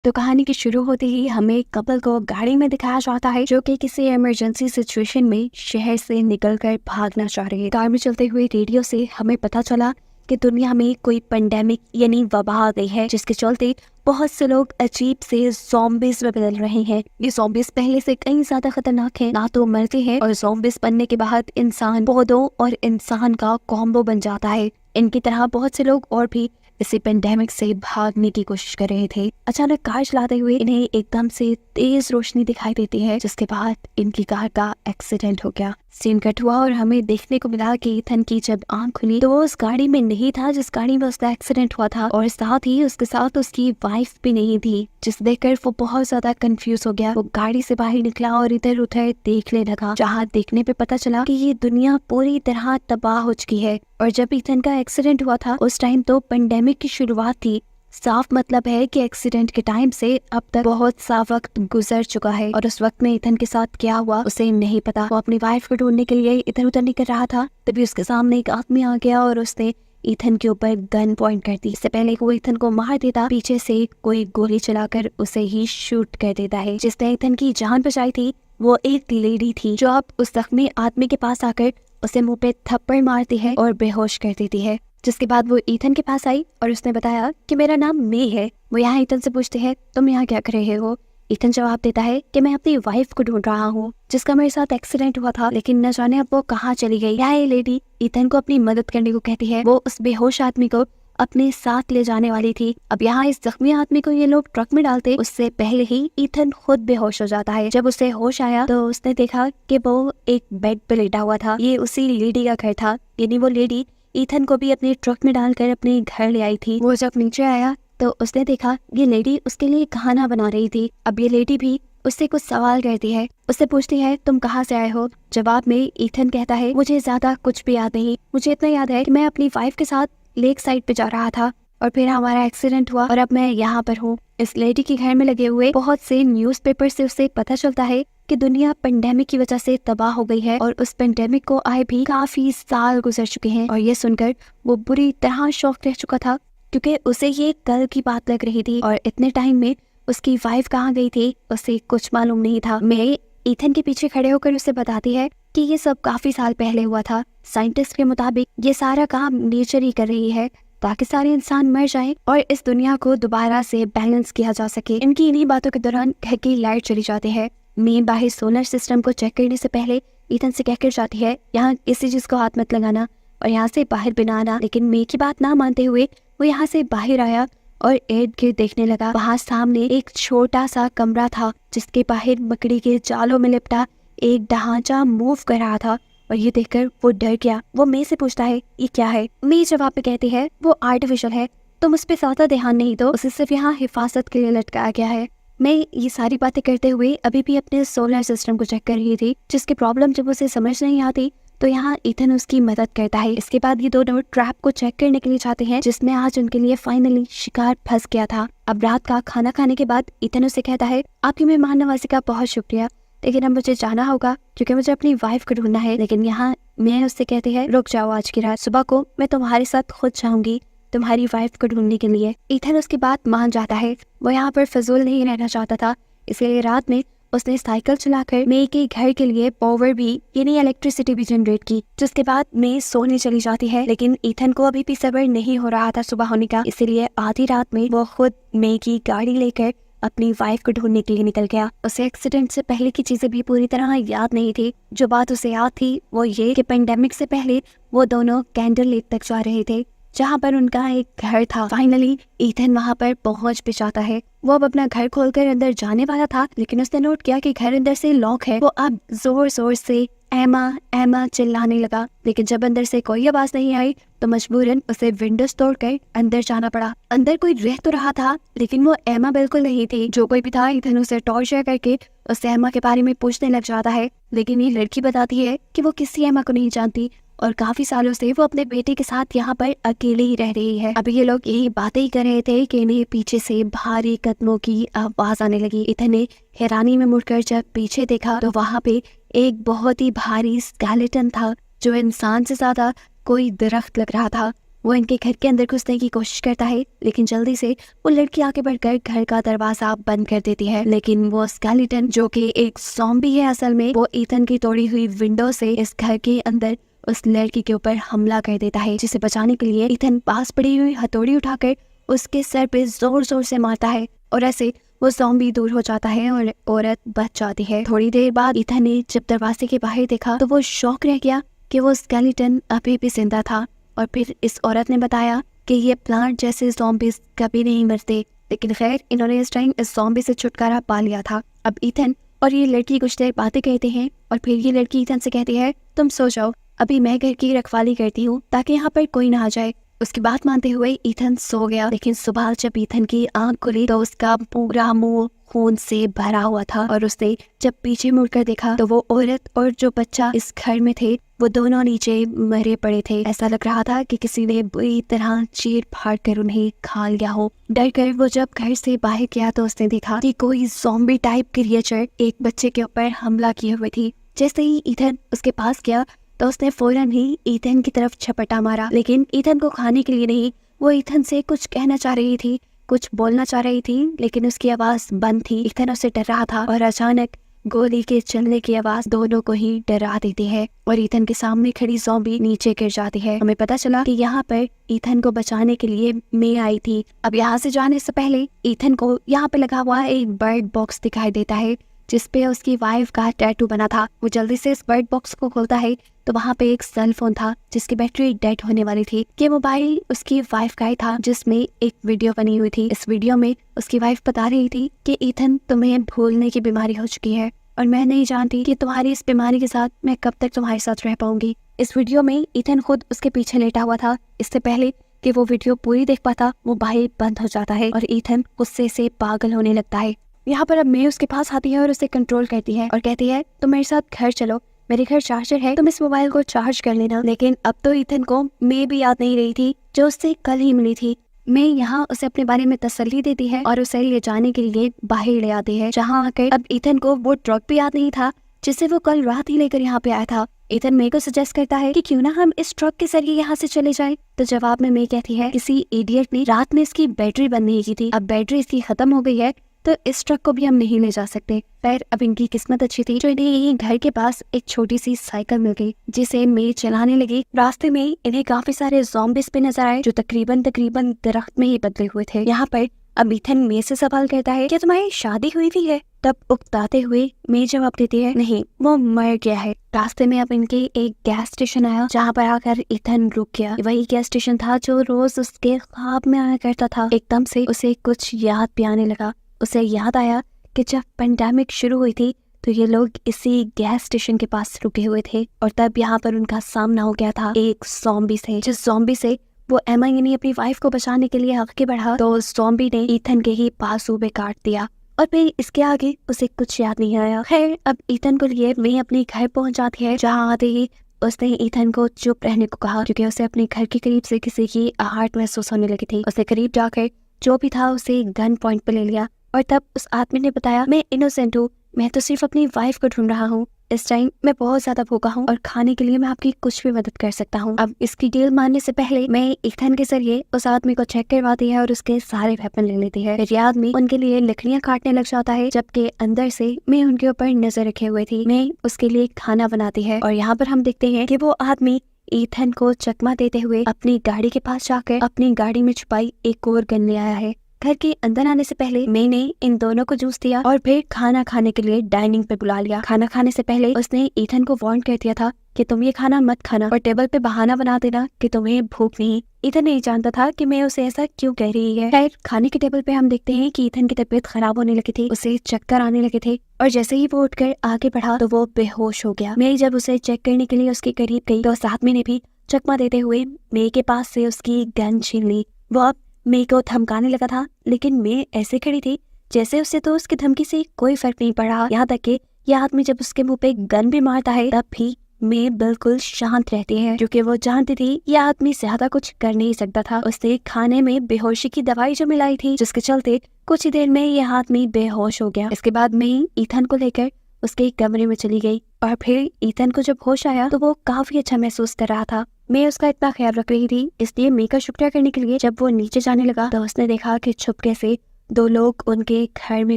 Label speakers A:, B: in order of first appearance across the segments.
A: तो कहानी की शुरू होते ही हमें एक कपल को गाड़ी में दिखाया जाता है जो कि किसी इमरजेंसी सिचुएशन में शहर से निकलकर भागना चाह रहे हैं। कार में चलते हुए रेडियो से हमें पता चला कि दुनिया में कोई पेंडेमिक यानी वबा आ गई है, जिसके चलते बहुत से लोग अजीब से ज़ॉम्बीज़ में बदल रहे हैं। ये ज़ॉम्बीज़ पहले से कई ज्यादा खतरनाक हैं, ना तो मरते हैं और ज़ॉम्बीज़ बनने के बाद इंसान पौधों और इंसान का कॉम्बो बन जाता है। इनकी तरह बहुत से लोग और भी इसी पेंडेमिक से भागने की कोशिश कर रहे थे। अचानक कार चलाते हुए इन्हें एकदम से तेज रोशनी दिखाई देती है, जिसके बाद इनकी कार का एक्सीडेंट हो गया। सीन कट हुआ और हमें देखने को मिला कि इथन की जब आंख खुली तो वो उस गाड़ी में नहीं था जिस गाड़ी में उसका एक्सीडेंट हुआ था, और साथ ही उसके साथ उसकी वाइफ भी नहीं थी, जिस देखकर वो बहुत ज्यादा कंफ्यूज हो गया। वो गाड़ी से बाहर निकला और इधर उधर देखने लगा, जहाँ देखने पे पता चला कि ये दुनिया पूरी तरह तबाह हो चुकी है। और जब इथन का एक्सीडेंट हुआ था उस टाइम तो पेंडेमिक की शुरुआत थी। साफ मतलब है कि एक्सीडेंट के टाइम से अब तक बहुत सा वक्त गुजर चुका है और उस वक्त में इथन के साथ क्या हुआ उसे नहीं पता। वो अपनी वाइफ को ढूंढने के लिए इधर उधर निकल रहा था, तभी उसके सामने एक आदमी आ गया और उसने इथन के ऊपर गन पॉइंट कर दी। इससे पहले वो इथन को मार देता, पीछे से कोई गोली चलाकर उसे ही शूट कर देता है। जिसने इथन की जान बचाई थी वो एक लेडी थी, जो अब उस जख्मी आदमी के पास आकर उसे मुंह पे थप्पड़ मारती है और बेहोश कर देती है। जिसके बाद वो इथन के पास आई और उसने बताया कि मेरा नाम मे है। वो यहाँ इथन से पूछते हैं तुम यहाँ क्या कर रहे हो। इथन जवाब देता है कि मैं अपनी वाइफ को ढूंढ रहा हूँ जिसका मेरे साथ एक्सीडेंट हुआ था, लेकिन न जाने अब वो कहाँ चली गई। यहाँ ये लेडी इथन को अपनी मदद करने को कहती है। वो उस बेहोश आदमी को अपने साथ ले जाने वाली थी। अब यहाँ इस जख्मी आदमी को ये लोग ट्रक में डालते उससे पहले ही इथन खुद बेहोश हो जाता है। जब उसे होश आया तो उसने देखा कि वो एक बेड पे लेटा हुआ था। ये उसी लेडी का घर था, यानी वो लेडी इथन को भी अपने ट्रक में डालकर अपने घर ले आई थी। वो जब नीचे आया तो उसने देखा ये लेडी उसके लिए खाना बना रही थी। अब ये लेडी भी उससे कुछ सवाल करती है, उससे पूछती है तुम कहाँ से आए हो। जवाब में इथन कहता है मुझे ज्यादा कुछ भी याद नहीं, मुझे इतना याद है कि मैं अपनी वाइफ के साथ लेक साइड पे जा रहा था और फिर हमारा एक्सीडेंट हुआ और अब मैं यहाँ पर हूँ। इस लेडी के घर में लगे हुए बहुत से न्यूज़पेपर से उसे पता चलता है कि दुनिया पेंडेमिक की वजह से तबाह हो गई है और उस पेंडेमिक को आए भी काफी साल गुजर चुके हैं। और ये सुनकर वो बुरी तरह शॉक रह चुका था, क्योंकि उसे ये कल की बात लग रही थी और इतने टाइम में उसकी वाइफ कहाँ गई थी उसे कुछ मालूम नहीं था। मैं इथन के पीछे खड़े होकर उसे बताती है कि ये सब काफी साल पहले हुआ था। साइंटिस्ट के मुताबिक ये सारा काम नेचर ही कर रही है ताकि सारे इंसान मर जाएं और इस दुनिया को दोबारा से बैलेंस किया जा सके। इनकी इन्हीं बातों के दौरान घर की लाइट चली जाती है। मैं बाहर सोलर सिस्टम को चेक करने से पहले इथन से कहकर जाती है यहाँ किसी चीज को हाथ मत लगाना और यहाँ से बाहर बिना आना। लेकिन मैं की बात ना मानते हुए वो यहाँ से बाहर आया और इर्द गिर्द देखने लगा। वहाँ सामने एक छोटा सा कमरा था जिसके बाहर मकड़ी के जालों में लिपटा एक ढांचा मूव कर रहा था और ये देखकर वो डर गया। वो मे से पूछता है ये क्या है। मे जवाब में कहती है वो आर्टिफिशियल है, तुम उस पर ज्यादा ध्यान नहीं दो, उसे सिर्फ यहाँ हिफाजत के लिए लटकाया गया है। मैं ये सारी बातें करते हुए अभी भी अपने सोलर सिस्टम को चेक कर रही थी, जिसकी प्रॉब्लम जब उसे समझ नहीं आती तो यहाँ इथन उसकी मदद करता है। इसके बाद ये दोनों ट्रैप को चेक करने के लिए जाते हैं जिसमें आज उनके लिए फाइनली शिकार फंस गया था। अब रात का खाना खाने के बाद इथन उसे कहता है आपकी मेहमान नवाजी का बहुत शुक्रिया, लेकिन अब मुझे जाना होगा क्योंकि मुझे अपनी वाइफ को ढूंढना है। लेकिन यहाँ मैं उससे कहती है रुक जाओ, आज की रात सुबह को मैं तुम्हारे साथ खुद जाऊंगी तुम्हारी वाइफ को ढूंढने के लिए। इथन उसकी बात मान जाता है। वो यहाँ पर फजूल नहीं रहना चाहता था, इसलिए रात में उसने साइकिल चलाकर मे के घर के लिए पावर भी यानी इलेक्ट्रिसिटी भी जनरेट की। जिसके बाद मे सोने चली जाती है, लेकिन इथन को अभी भी सब्र नहीं हो रहा था सुबह होने का, इसलिए आधी रात में वो खुद मे की गाड़ी लेकर अपनी वाइफ को ढूंढने के लिए निकल गया। उसे एक्सीडेंट से पहले की चीजें भी पूरी तरह याद नहीं थी। जो बात उसे याद थी वो ये कि पेंडेमिक से पहले वो दोनों कैंडल लेक तक जा रहे थे जहाँ पर उनका एक घर था। फाइनली इथन वहाँ पर पहुँच भी जाता है। वो अब अपना घर खोलकर अंदर जाने वाला था, लेकिन उसने नोट किया कि घर अंदर से लॉक है। वो अब जोर जोर से एमा एमा चिल्लाने लगा, लेकिन जब अंदर से कोई आवाज नहीं आई तो मजबूरन उसे विंडोज तोड़कर अंदर जाना पड़ा। अंदर कोई रह तो रहा था, लेकिन वो एमा बिल्कुल नहीं थी। जो कोई भी था इथन उसे टॉर्चर करके उस एमा के बारे में पूछने लग जाता है, लेकिन ये लड़की बताती है कि वो किसी एमा को नहीं जानती और काफी सालों से वो अपने बेटे के साथ यहाँ पर अकेले ही रह रही है। अभी ये लोग यही बातें ही कर रहे थे कि इन्हें पीछे से भारी कदमों की आवाज आने लगी। इथन ने हैरानी में मुड़कर जब पीछे देखा तो वहाँ पे एक बहुत ही भारी स्केलेटन था जो इंसान से ज्यादा कोई दरख्त लग रहा था। वो इनके घर के अंदर घुसने की कोशिश करता है, लेकिन जल्दी से वो लड़की आगे बढ़कर घर का दरवाजा बंद कर देती है। लेकिन वो स्केलेटन जो कि एक ज़ॉम्बी है असल में, वो ईथन की तोड़ी हुई विंडो से इस घर के अंदर उस लड़की के ऊपर हमला कर देता है, जिसे बचाने के लिए ईथन पास पड़ी हुई हथौड़ी उठाकर उसके सर पे जोर जोर से मारता है और ऐसे वो ज़ॉम्बी दूर हो जाता है और औरत बच जाती है। थोड़ी देर बाद ईथन ने जब दरवाजे के बाहर देखा तो वो शौक रह गया कि वो स्केलेटन अभी भी जिंदा था। और फिर इस औरत ने बताया कि ये प्लांट जैसे ज़ॉम्बीज कभी नहीं मरते, लेकिन खैर इन्होंने इस टाइम इस ज़ॉम्बी से छुटकारा पा लिया था। अब ईथन और ये लड़की कुछ देर बातें कहते हैं और फिर ये लड़की ईथन से कहती है, तुम सो जाओ, अभी मैं घर की रखवाली करती हूँ ताकि यहाँ पर कोई ना आ जाए। उसकी बात मानते हुए ईथन सो गया, लेकिन सुबह जब ईथन की आंख खुली तो उसका पूरा मुंह खून से भरा हुआ था और उसने जब पीछे मुड़कर देखा तो वो औरत और जो बच्चा इस घर में थे वो दोनों नीचे मरे पड़े थे। ऐसा लग रहा था कि किसी ने बुरी तरह चीर फाड़ कर उन्हें खा लिया हो। डर कर वो जब घर से बाहर गया तो उसने देखा कि कोई ज़ॉम्बी टाइप क्रिएचर एक बच्चे के ऊपर हमला किए हुए थी। जैसे ही ईथन उसके पास गया तो उसने फौरन ही ईथन की तरफ झपटा मारा, लेकिन ईथन को खाने के लिए नहीं, वो ईथन से कुछ कहना चाह रही थी, कुछ बोलना चाह रही थी, लेकिन उसकी आवाज बंद थी। ईथन उससे डर रहा था और अचानक गोली के चलने की आवाज दोनों को ही डरा देती है और ईथन के सामने खड़ी ज़ॉम्बी नीचे गिर जाती है। हमें पता चला कि यहाँ पर ईथन को बचाने के लिए मे आई थी। अब यहाँ से जाने से पहले ईथन को यहाँ पे लगा हुआ एक बर्ड बॉक्स दिखाई देता है जिसपे उसकी वाइफ का टैटू बना था। वो जल्दी से इस बर्ड बॉक्स को खोलता है तो वहाँ पे एक सेल फोन था जिसकी बैटरी डेड होने वाली थी। ये मोबाइल उसकी वाइफ का ही था जिसमें एक वीडियो बनी हुई थी। इस वीडियो में उसकी वाइफ बता रही थी कि ईथन तुम्हें भूलने की बीमारी हो चुकी है और मैं नहीं जानती कि तुम्हारी इस बीमारी के साथ मैं कब तक तुम्हारे साथ रह पाऊंगी। इस वीडियो में ईथन खुद उसके पीछे लेटा हुआ था। इससे पहले कि वो वीडियो पूरी देख पाता मोबाइल बंद हो जाता है और ईथन गुस्से से पागल होने लगता है। यहाँ पर अब मे उसके पास आती है और उसे कंट्रोल करती है और कहती है तुम मेरे साथ घर चलो, मेरे घर चार्जर है, तुम इस मोबाइल को चार्ज कर लेना। लेकिन अब तो ईथन को मे भी याद नहीं रही थी जो उससे कल ही मिली थी। मे यहाँ उसे अपने बारे में तसल्ली देती है और उसे ले जाने के लिए बाहर ले आती है, जहाँ आकर अब ईथन को वो ट्रक भी याद नहीं था जिसे वो कल रात ही लेकर यहाँ पे आया था। ईथन मे को सजेस्ट करता है कि क्यों ना हम इस ट्रक के जरिए यहाँ से चले जाएं। तो जवाब में मे कहती है किसी इडियट ने रात में इसकी बैटरी बंद नहीं की थी, अब बैटरी इसकी खत्म हो गई है तो इस ट्रक को भी हम नहीं ले जा सकते। पर अब इनकी किस्मत अच्छी थी जो इन्हें यही घर के पास एक छोटी सी साइकिल मिल गई जिसे मे चलाने लगी। रास्ते में इन्हें काफी सारे ज़ॉम्बीज़ पे नजर आए जो तकरीबन दरख्त में ही बदले हुए थे। यहाँ पर अब ईथन मे से सवाल करता है क्या तुम्हारी शादी हुई भी है? तब उकताते हुए मे जवाब देती है नहीं, वो मर गया है। रास्ते में अब इनके एक गैस स्टेशन आया जहाँ पर आकर ईथन रुक गया। वही गैस स्टेशन था जो रोज उसके ख्वाब में आया करता था। एकदम से उसे कुछ याद भी आने लगा। उसे याद आया कि जब पेंडेमिक शुरू हुई थी तो ये लोग इसी गैस स्टेशन के पास रुके हुए थे और तब यहाँ पर उनका सामना हो गया था एक ज़ॉम्बी से। जिस ज़ॉम्बी से वो एमा यानी अपनी वाइफ को बचाने के लिए आगे बढ़ा तो ज़ॉम्बी ने ईथन के ही बाजू में काट दिया और फिर इसके आगे उसे कुछ याद नहीं आया। खैर अब ईथन को लिए मैं अपने घर पहुंच जाती है, जहाँ आते ही उसने ईथन को चुप रहने को कहा क्योंकि उसे अपने घर के करीब से किसी की आहट महसूस होने लगी थी। उसे करीब जाकर जो भी था उसे गन पॉइंट पे ले लिया और तब उस आदमी ने बताया मैं इनोसेंट हूँ, मैं तो सिर्फ अपनी वाइफ को ढूंढ रहा हूँ, इस टाइम मैं बहुत ज्यादा भूखा हूँ और खाने के लिए मैं आपकी कुछ भी मदद कर सकता हूँ। अब इसकी डील मानने से पहले मैं ईथन के जरिए उस आदमी को चेक करवाती है और उसके सारे वेपन ले लेती है। फिर ये आदमी उनके लिए लकड़ियाँ काटने लग जाता है, जबकि अंदर से मैं उनके ऊपर नजर रखे हुए थी। मैं उसके लिए खाना बनाती है और यहाँ पर हम देखते हैं कि वो आदमी ईथन को चकमा देते हुए अपनी गाड़ी के पास जाकर अपनी गाड़ी में छुपाई एक और गन ले आया है। घर के अंदर आने से पहले मैंने इन दोनों को जूस दिया और फिर खाना खाने के लिए डाइनिंग पे बुला लिया। खाना खाने से पहले उसने ईथन को वार्न कर दिया था कि तुम ये खाना मत खाना और टेबल पे बहाना बना देना कि तुम्हें भूख नहीं। ईथन नहीं जानता था कि मैं उसे ऐसा क्यों कह रही है। खैर खाने के टेबल पे हम देखते हैं कि ईथन की तबीयत खराब होने लगी थी, उसे चक्कर आने लगे थे और जैसे ही वो उठकर आगे बढ़ा तो वो बेहोश हो गया। मैं जब उसे चेक करने के लिए उसके करीब गई तो उस आदमी ने भी चकमा देते हुए मे के पास से उसकी गन छीन ली। वो अब मे को धमकाने लगा था, लेकिन मे ऐसे खड़ी थी जैसे उससे तो उसकी धमकी से कोई फर्क नहीं पड़ रहा। यहाँ तक कि यह आदमी जब उसके मुंह पे गन भी मारता है तब भी मे बिल्कुल शांत रहती है क्योंकि वो जानती थी यह आदमी ज्यादा कुछ कर नहीं सकता था। उसने खाने में बेहोशी की दवाई जो मिलाई थी जिसके चलते कुछ ही देर में यह आदमी बेहोश हो गया। इसके बाद मैं ईथन को लेकर उसके कमरे में चली गई और फिर ईथन को जब होश आया तो वो काफी अच्छा महसूस कर रहा था। मैं उसका इतना ख्याल रख रही थी, इसलिए मैं का शुक्रिया करने के लिए जब वो नीचे जाने लगा तो उसने देखा कि छुपके से 2 लोग उनके घर में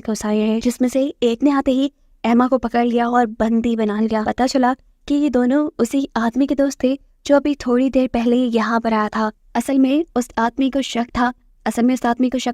A: घुस आए हैं, जिसमें से एक ने आते ही एमा को पकड़ लिया और बंदी बना लिया। पता चला कि ये दोनों उसी आदमी के दोस्त थे जो अभी थोड़ी देर पहले यहाँ पर आया था। असल में उस आदमी को शक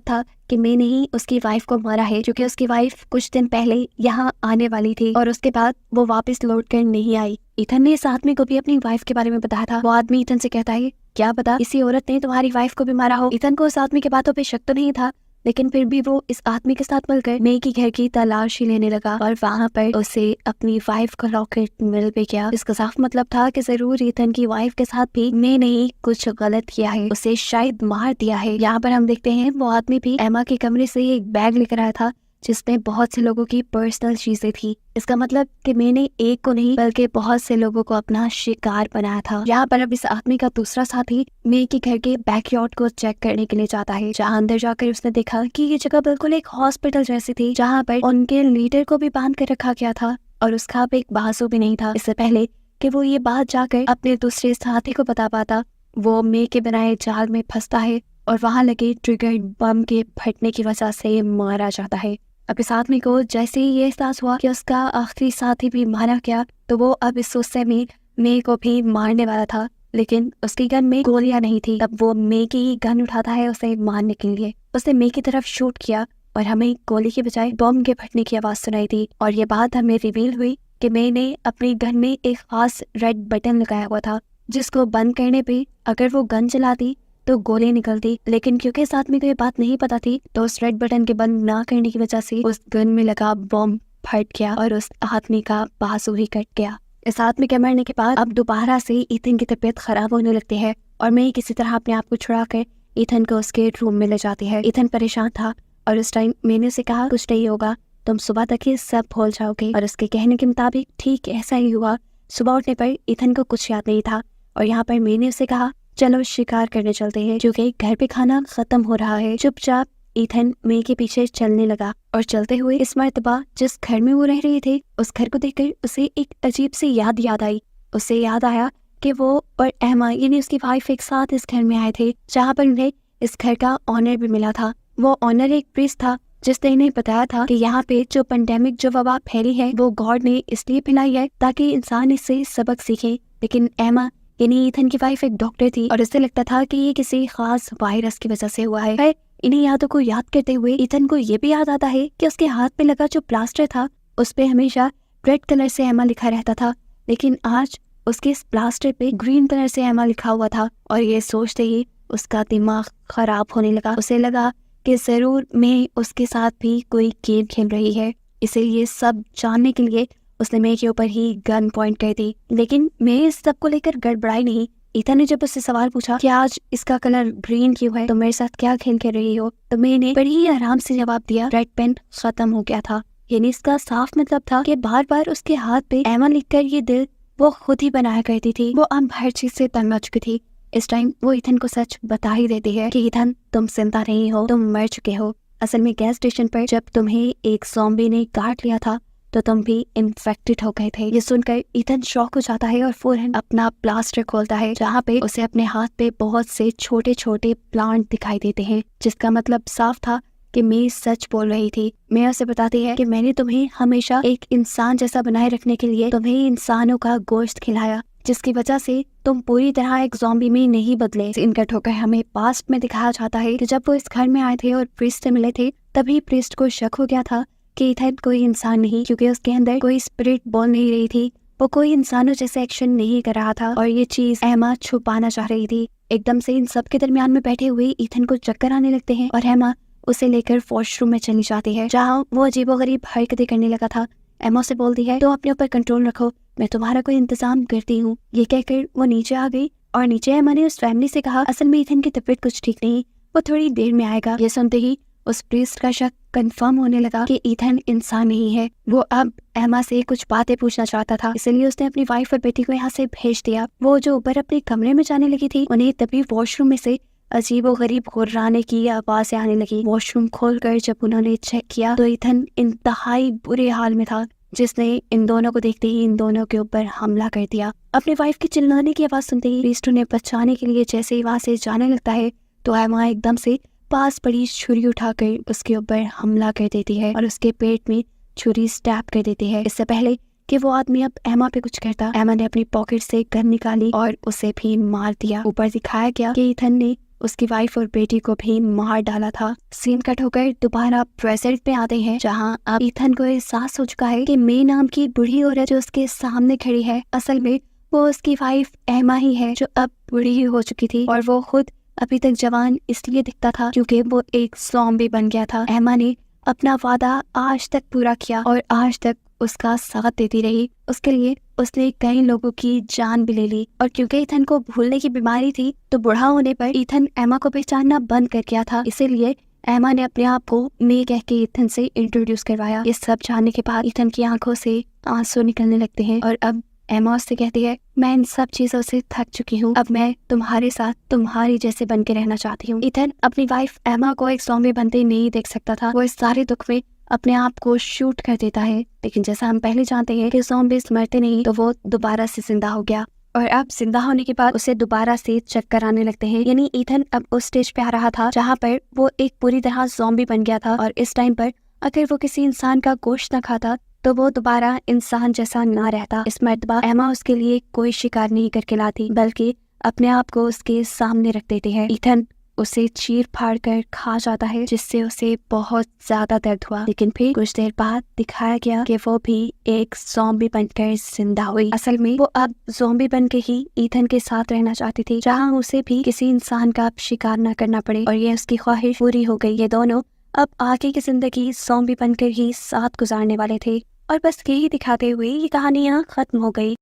A: था कि मैंने ही उसकी वाइफ को मारा है, क्योंकि उसकी वाइफ कुछ दिन पहले यहाँ आने वाली थी और उसके बाद वो वापस लौट कर नहीं आई। ईथन ने इस आदमी को भी अपनी वाइफ के बारे में बताया था। वो आदमी ईथन से कहता है, क्या पता इसी औरत ने तुम्हारी वाइफ को भी मारा हो। ईथन को उस आदमी के बातों पे शक तो नहीं था, लेकिन फिर भी वो इस आदमी के साथ मिलकर मे के घर की तलाशी लेने लगा और वहाँ पर उसे अपनी वाइफ का लॉकेट मिल भी गया। इसका साफ मतलब था कि जरूर ईथन की वाइफ के साथ भी मे नहीं कुछ गलत किया है, उसे शायद मार दिया है। यहाँ पर हम देखते हैं वो आदमी भी एमा के कमरे से एक बैग लेकर आया था जिसमें बहुत से लोगों की पर्सनल चीजें थी। इसका मतलब कि मैंने एक को नहीं बल्कि बहुत से लोगों को अपना शिकार बनाया था। यहाँ पर अब इस आदमी का दूसरा साथी मे के घर के बैकयार्ड को चेक करने के लिए जाता है, जहाँ अंदर जाकर उसने देखा कि ये जगह बिल्कुल एक हॉस्पिटल जैसी थी, जहाँ पर उनके लीडर को भी बांध कर रखा गया था और उसका अब एक बाजू भी नहीं था। इससे पहले कि वो ये बात जाकर अपने दूसरे साथी को बता पाता, वो मे के बनाए जाल में फंसता है और वहाँ लगे ट्रिगर बम के फटने की वजह से मारा जाता है। अब इस आदमी को जैसे ही ये एहसास हुआ कि उसका आखिरी साथी भी मारा गया, तो वो अब इस गुस्से में मे को भी मारने वाला था, लेकिन उसकी गन में गोलियां नहीं थी। तब वो मे की ही गन उठाता है उसे मारने के लिए। उसने मे की तरफ शूट किया और हमें गोली के बजाय बम के फटने की आवाज सुनाई दी और ये बात हमें रिवील हुई कि मे ने अपनी गन में एक खास रेड बटन लगाया हुआ था, जिसको बंद करने पे अगर वो गन चलाती तो गोली निकलती, लेकिन क्योंकि इस आदमी को ये बात नहीं पता थी तो उस रेड बटन के बंद ना करने की वजह से उस गन में लगा बम फट गया और उस आदमी का बाजू ही कट गया। इस आदमी के मरने के बाद अब दोबारा से ईथन की तबीयत खराब होने लगती है और मैं किसी तरह अपने आप को छुड़ा कर ईथन को उसके रूम में ले जाती है। ईथन परेशान था और उस टाइम मैंने उसे कहा, कुछ नहीं होगा, तुम सुबह तक ही सब भूल जाओगे। और उसके कहने के मुताबिक ठीक ऐसा ही हुआ। सुबह उठने पर ईथन को कुछ याद नहीं था और यहाँ पर मैंने उसे कहा, चलो शिकार करने चलते हैं, क्योंकि घर पे खाना खत्म हो रहा है। चुपचाप ईथन मे के पीछे चलने लगा और चलते हुए इस मर्तबा जिस घर में वो रह रही थी उस घर को देखकर उसे एक अजीब सी याद आई। उसे याद आया कि वो और एमा यानी उसकी वाइफ एक साथ इस घर में आए थे, जहाँ पर उन्हें इस घर का ऑनर भी मिला था। वो ऑनर एक प्रीस्ट था जिसने इन्हें बताया था कि यहाँ पे जो पेंडेमिक जो वबा फैली है वो गॉड ने इसलिए फैलाई है ताकि इंसान इससे सबक सीखे। लेकिन एमा यानी ईथन की वाइफ एक डॉक्टर थी और इससे लगता था कि ये किसी खास वायरस की वजह से हुआ है। इन्हीं यादों को याद करते हुए ईथन को ये भी याद आता है कि उसके हाथ पे लगा जो प्लास्टर था उस पे हमेशा रेड कलर से एमा लिखा रहता था, लेकिन आज उसके इस प्लास्टर पे ग्रीन कलर से एमा लिखा हुआ था और ये सोचते ही उसका दिमाग खराब होने लगा। उसे लगा कि जरूर मैं उसके साथ भी कोई गेम खेल रही है, इसीलिए सब जानने के लिए उसने मे के ऊपर ही गन पॉइंट कर दी। लेकिन मैं इस सब को लेकर गड़बड़ाई नहीं। ईथन ने जब उससे सवाल पूछा कि आज इसका कलर ग्रीन क्यों है, तो मेरे साथ क्या खेल कर रही हो, तो मैंने बड़ी ही आराम से जवाब दिया, रेड पेन खत्म हो गया था। यानी इसका साफ मतलब था कि बार बार उसके हाथ पे एमा लिखकर ये दिल वो खुद ही बनाया करती थी। वो अब हर चीज से तंग आ चुकी थी। इस टाइम वो ईथन को सच बता ही देती है कि ईथन तुम जिंदा नहीं हो, तुम मर चुके हो। असल में गैस स्टेशन पर जब तुम्हें एक ज़ॉम्बी ने काट लिया था तो तुम भी इन्फेक्टेड हो गए थे। ये सुनकर ईथन शॉक हो जाता है और फौरन अपना प्लास्टर खोलता है, जहाँ पे उसे अपने हाथ पे बहुत से छोटे छोटे प्लांट दिखाई देते हैं, जिसका मतलब साफ था कि मैं सच बोल रही थी। मैं उसे बताती है कि मैंने तुम्हें हमेशा एक इंसान जैसा बनाए रखने के लिए तुम्हें इंसानों का गोश्त खिलाया, जिसकी वजह से तुम पूरी तरह एक ज़ॉम्बी में नहीं बदले। इनकट होकर हमें पास्ट में दिखाया जाता है कि जब वो इस घर में आए थे और प्रीस्ट से मिले थे, तभी प्रीस्ट को शक हो गया था कि ईथन कोई इंसान नहीं, क्योंकि उसके अंदर कोई स्पिरिट बोल नहीं रही थी। वो कोई इंसानों जैसे एक्शन नहीं कर रहा था और ये चीज एमा छुपाना चाह रही थी। एकदम से इन सब के दरमियान में बैठे हुए ईथन को चक्कर आने लगते हैं और एमा उसे लेकर वॉशरूम में चली जाती है, जहाँ वो अजीबोगरीब हरकतें करने लगा था। एमा से बोलती है, तो अपने ऊपर कंट्रोल रखो, मैं तुम्हारा कोई इंतजाम करती हूँ। ये कहकर वो नीचे आ गई और नीचे एमा ने उस फैमिली से कहा, असल में ईथन की तबीयत कुछ ठीक नहीं, वो थोड़ी देर में आएगा। ये सुनते ही उस प्रीस्ट का शक कंफर्म होने लगा कि ईथन इंसान नहीं है। वो अब एमा से कुछ बातें पूछना चाहता था, इसलिए उसने अपनी वाइफ और बेटी को यहाँ से भेज दिया। वो जो ऊपर अपने कमरे में जाने लगी थी, उन्हें तभी वॉशरूम में से अजीबोगरीब गुर्राने की आवाजें आने लगी। वॉशरूम खोलकर जब उन्होंने चेक किया तो ईथन इंतहाई बुरे हाल में था। जिसने इन दोनों को देखते ही इन दोनों के ऊपर हमला कर दिया। अपने वाइफ की चिल्लाने की आवाज सुनते ही प्रीस्ट उन्हें बचाने के लिए जैसे ही वहां से जाने लगता है तो एमा एकदम से पास पड़ी छुरी उठाकर उसके ऊपर हमला कर देती है और उसके पेट में छुरी स्टैब कर देती है। इससे पहले कि वो आदमी अब एमा पे कुछ करता, एमा ने अपनी पॉकेट से गन निकाली और उसे भी मार दिया। ऊपर दिखाया गया कि ईथन ने उसकी वाइफ और बेटी को भी मार डाला था। सीन कट होकर दोबारा प्रेजेंट में आते हैं जहां अब ईथन को एहसास हो चुका है कि मे नाम की बूढ़ी औरत जो उसके सामने खड़ी है असल में वो उसकी वाइफ एमा ही है जो अब बूढ़ी हो चुकी थी और वो खुद अभी तक जवान इसलिए दिखता था क्योंकि वो एक ज़ॉम्बी बन गया था। एमा ने अपना वादा आज तक पूरा किया और आज तक उसका साथ देती रही। उसके लिए उसने कई लोगों की जान भी ले ली और क्योंकि ईथन को भूलने की बीमारी थी तो बूढ़ा होने पर ईथन एमा को पहचानना बंद कर दिया था। इसीलिए एमा ने अपने आप को मे कह के ईथन से इंट्रोड्यूस करवाया। ये सब जानने के बाद ईथन की आंखों से आंसू निकलने लगते हैं और अब एमा उससे कहती है, मैं इन सब चीजों से थक चुकी हूँ, अब मैं तुम्हारे साथ तुम्हारी जैसे बन के रहना चाहती हूँ। ईथन अपनी वाइफ एमा को एक ज़ॉम्बी बनते नहीं देख सकता था। वो इस सारे दुख में अपने आप को शूट कर देता है, लेकिन जैसा हम पहले जानते हैं कि ज़ॉम्बीज़ मरते नहीं तो वो दोबारा से जिंदा हो गया और अब जिंदा होने के बाद उसे दोबारा से चक्कर आने लगते हैं। यानी ईथन अब उस स्टेज पे आ रहा था जहाँ पर वो एक पूरी तरह ज़ॉम्बी बन गया था और इस टाइम पर अगर वो किसी इंसान का गोश्त न खाता तो वो दोबारा इंसान जैसा ना रहता। इस मर्तबा एमा उसके लिए कोई शिकार नहीं करके लाती बल्कि अपने आप को उसके सामने रख देती है। ईथन उसे चीर फाड़ कर खा जाता है जिससे उसे बहुत ज्यादा दर्द हुआ, लेकिन फिर कुछ देर बाद दिखाया गया कि वो भी एक ज़ॉम्बी बनकर जिंदा हुई। असल में वो अब ज़ॉम्बी बन के ही ईथन के साथ रहना चाहती थी जहाँ उसे भी किसी इंसान का शिकार न करना पड़े और ये उसकी ख्वाहिश पूरी हो गई। ये दोनों अब आगे की जिंदगी ज़ॉम्बी बनकर ही साथ गुजारने वाले थे और बस यही दिखाते हुए ये कहानी यहाँ खत्म हो गई।